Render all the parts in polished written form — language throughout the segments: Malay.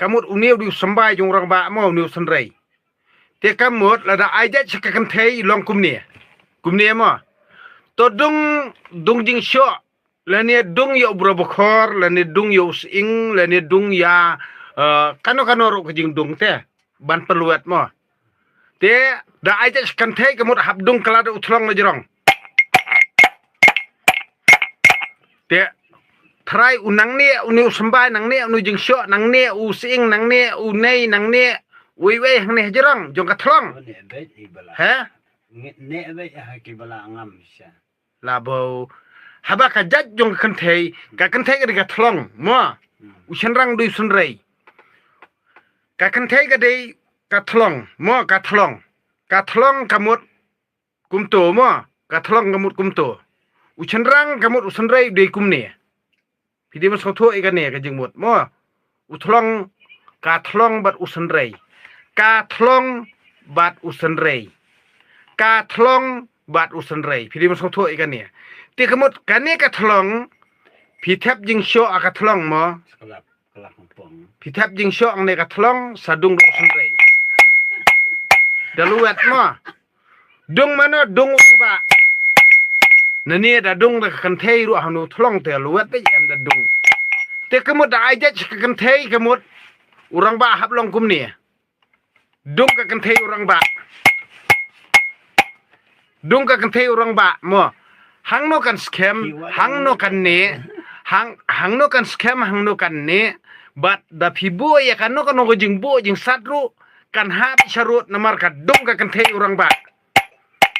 kamut uniu di sembai jong orang ba mau uniu senrei te kamut lada aja cekakan thei long kumnia mo to dung jing syo lane dung yo brobokor lane dung yo sing lane dung ya kano ro jing dung te ban peluat mo te da aja cekakan thei kamut hab dung kalada utlong na jerong te try unang ne unu sembai nang ne unu jing syo nang ne u sing nang ne u nei nang ne wei hang ne jerong jong katlong ha ne be ha ki bala ngam sha labo haba ka jat jong kan thei ka thlong mo u rang dui sun rei ka kan thei ka dei ka thlong mo ka thlong kamut kumto mo ka thlong kamut kumto u rang kamut u sun rei dei kumne pidi mas ko tho ikane ka jingmut mo u thlong ka thlong bat u sun rei ka thlong bat u sun rei ka thlong bat usan rei pidi mas tho ikane ti kamut kane ka thlong pi thap jing syo aka thlong mo kelap pong pi thap jing syo ang ne ka thlong sadung do usan rei daluat mo dung mana dung ba nani da dung da kan thei ru hanu thlong te luat pe em da dung te kamut da aja kan thei kamut urang ba hab long kum ni dung ka kan thei urang ba dung ka kan thei urang ba mo hang no kan scam hang no kan ne hang no kan scam hang no kan ne bat da phibo ya kan no jing bo jing satru kan ha sharut namar ka dung ka kan thei urang ba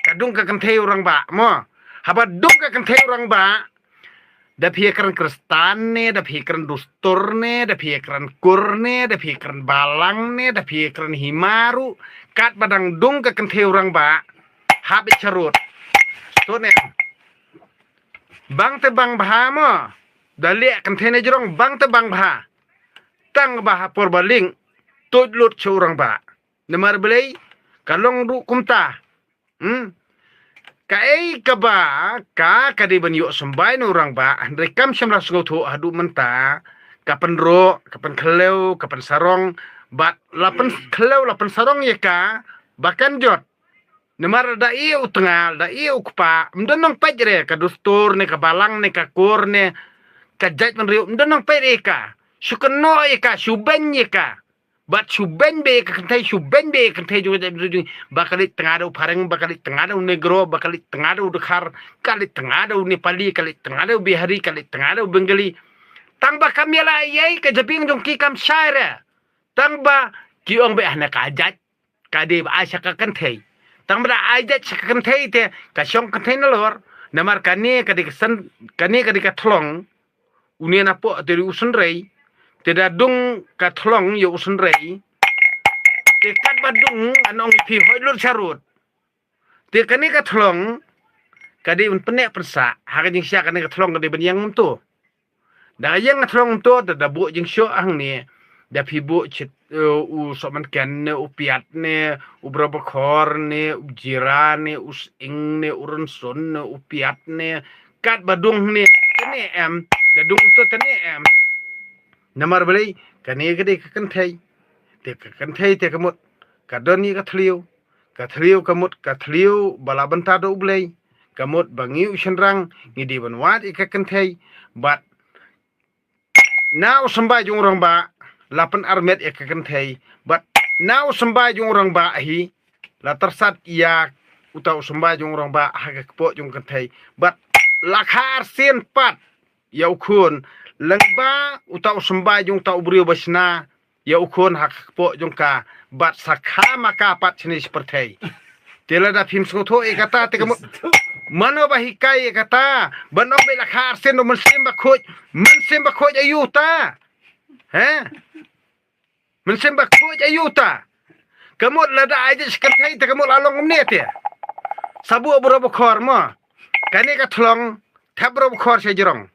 ka dung ka kan thei urang ba mo haba dung ka kan thei urang ba da phiekran kristan ne da phiekran dustur ne da phiekran kur ne da phiekran balang ne da phiekran himaru kat badang dung ka kan thei urang ba habis carut to ne bang te bang bha mo dali kan thene jrong bang te bang bha tang bha por baling to lut churang ba nemar belai kalong du kumta kai ka ba ka di ban yo sembai no orang ba rekam semlas ngotu adu menta kapan ro kapan kheleu kapan sarong bat lapan kheleu lapan sarong ye ka bahkan jot nemar da iu tengah da iu kupa mdenong pajre ka dustur ne ka balang ne ka kur ne ka jait man riu mdenong pere ka syukeno ye ka syuben ye ka bat syuben be ka kentai juga bakalit tengah do pareng bakalit tengah do negro bakalit tengah do dekhar kalit tengah do nepali kalit tengah do bihari kalit tengah do bengali tang ba kamela yai ka japing jong ki kam shaira tang ba ki ong be ahna ka jat ka de ba asya ka kentai tang bra aja kan thei te ka syong kan thei nalor namar kane ka de san kane ka de ka thlong unia na po te usun rei te da dung ka thlong yo usun rei te kat badung anong pi hoi lur charut te kane ka thlong ka de un pene persa ha ka jing sia kane ka thlong ka de ben yang tu da yang thlong tu da bu jing syo ang ni da pi bu chit u soman ken ne u piat ne u brobokor ne u jira ne u sing ne u runsun ne u piat ne kat badung ne kene em da dung to tene em namar belai kane gede kan thei te kamut ka doni ka thliu kamut ka thliu bala banta do blai kamut bangi ushenrang ngidi ban wat kan thei bat now sambai jung rang ba lapan armet kan thei but now sambai jung rang ba hi la tersat ya utau sambai jung rang ba ha ka po jung kan thei but lakhar sen pat yau khun lengba utau sambai jung tau brio basna yau khun ha ka po jung ka but sakha maka pat chini seperti tela da phim so tho e kata te kamu mano bahikai e kata banong be lakhar sen no man semba khoj ayuta ha men semba khoj ayuta kamut lada aja sekartai te kamut along ne te sabu bro khor mo kane ka thlong thabro khor se jirong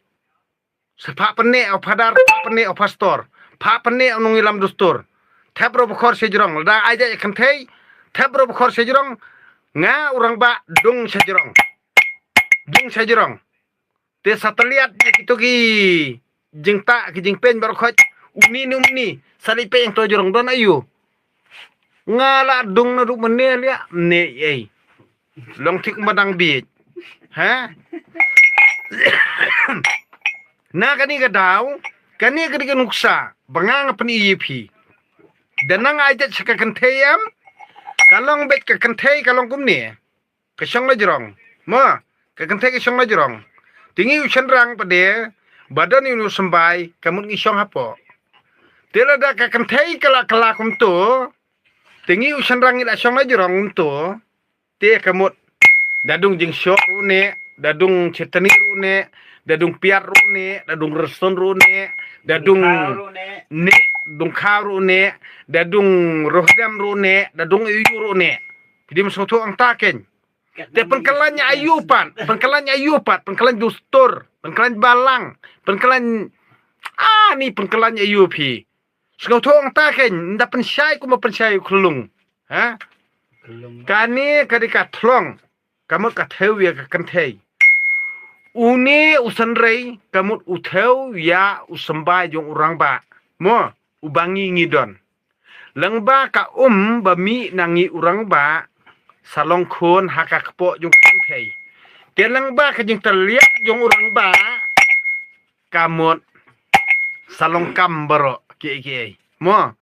sepa pene au padar pene au pastor pha pene nung ilam dustur thabro khor se jirong lada aja kantai thabro khor se jirong nga urang ba dung se jirong te sateliat gitu ki jingta ki jingpen bar khoj Uni salipe yang to jorong don ayu ngala dung na ru menel ya ne ei long tik madang bi ha na kani ka daw kani ka nuksa bangang pani yipi dan nang ajat sa kakantayam kalong bet kakantay kalong kumni kasyong na jorong mo kakantay kasyong na jorong tingi usan rang pade badan inu sembay kamun ngisyong hapo tela da kakantay kala kumto tingi usan rang ila syong na jorong kumto te kamut dadung jing syok rune dadung cetani rune dadung piat rune dadung reson rune dadung ne dung kharu ne dadung rohdam rune dadung iyu rune jadi masoto ang taken te pengkalanya ayupan pengkalan dustur pengkalan balang pengkalan ni pengkalanya ayupi soto ang taken nda pensyai kuma pensyai kulung ha kani kadika thlong kamu katheu ya kakantei uni usanrei kamu utheu ya usambai jong urang ba mo ubangi ngidon langba ka bami nangi urang ba salong khon haka kpo jong kakantei te langba ka jing terliak jong urang ba kamut salong kambaro ki mo